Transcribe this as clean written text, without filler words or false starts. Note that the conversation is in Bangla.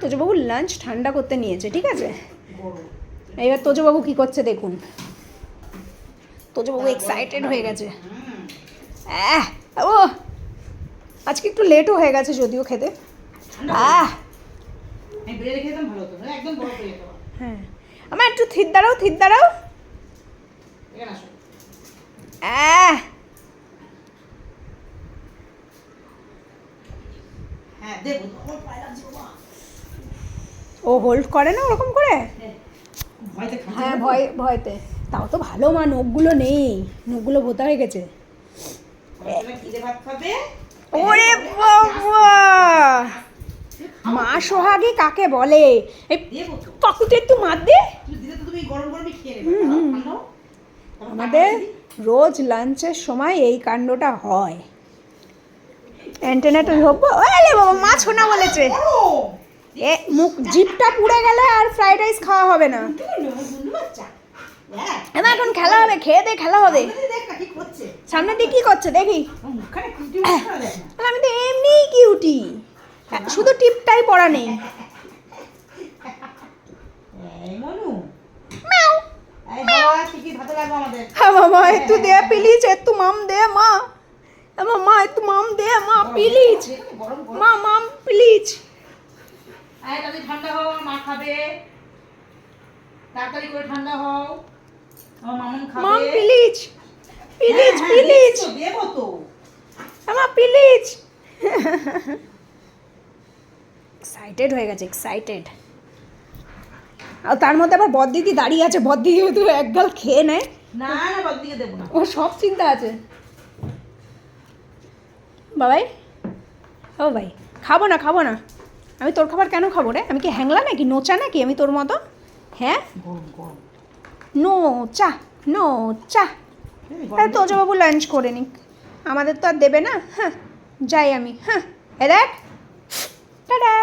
তোজবাবু লাঞ্চ ঠান্ডা করতে নিয়েছে, ঠিক আছে। এবার তোজবাবু কী করছে দেখুন। তোজবাবু এক্সাইটেড হয়ে গেছে। ও আজকে একটু লেটও হয়ে গেছে যদিও খেতে। হ্যাঁ আমার একটু থির দাঁড়াও, থির দাঁড়াও। ও হোল্ড করে না ওরকম করে। হ্যাঁ ভয়তে। তাও তো ভালো মা, নখগুলো নেই, নখগুলো ভোতা হয়ে গেছে। ওরে বাবা, মা সোহাগী কাকে বলে। এই কাকুতে একটু মার দে। আমাদের রোজ লাঞ্চের সময় এই কাণ্ডটা হয়। অ্যান্টেনাটা ধরবো। ওরে বাবা, মা ছোনা বলেছে। এ মুখ জিভটা পুড়ে গেলে আর ফ্রাইড রাইস খাওয়া হবে না। এবার এখন খেলা হবে, খেয়ে দে খেলা হবে। সামনে দিয়ে কি করছে দেখি। আমি তো এমনিই কিউটি, শুধু টিপটাই পড়া নেই। হ্যাঁ মামা একটু দে প্লিজ, একটু মাম দে মা। মা একটু মাম দে মা প্লিজ, মা মাম প্লিজ। ঠান্ডা হও, মা খাবে। তাড়াতাড়ি করে ঠান্ডা হও, আমার মামুন খাবে। মাম প্লিজ প্লিজ প্লিজ, দেবো তো মা প্লিজ। এক্সাইটেড হয়ে গেছে, এক্সাইটেড। আর তার মধ্যে আবার বড়দিদি দাঁড়িয়ে আছে, বড়দিদি তো এক গাল খেয়ে নেয়। না না বড়দিকে দেবো না, ও সব চিন্তা আছে। বাবাই, ও ভাই খাবো না খাবো না। আমি তোর খাবার কেন খাবো রে? আমি কি হ্যাংলা নাকি, নোচা নাকি আমি তোর মতো? হ্যাঁ নোচা নোচা। তাহলে তোজবাবু লাঞ্চ করে নিক, আমাদের তো আর দেবে না। হ্যাঁ যাই আমি। হ্যাঁ এ দেখ, টাটা।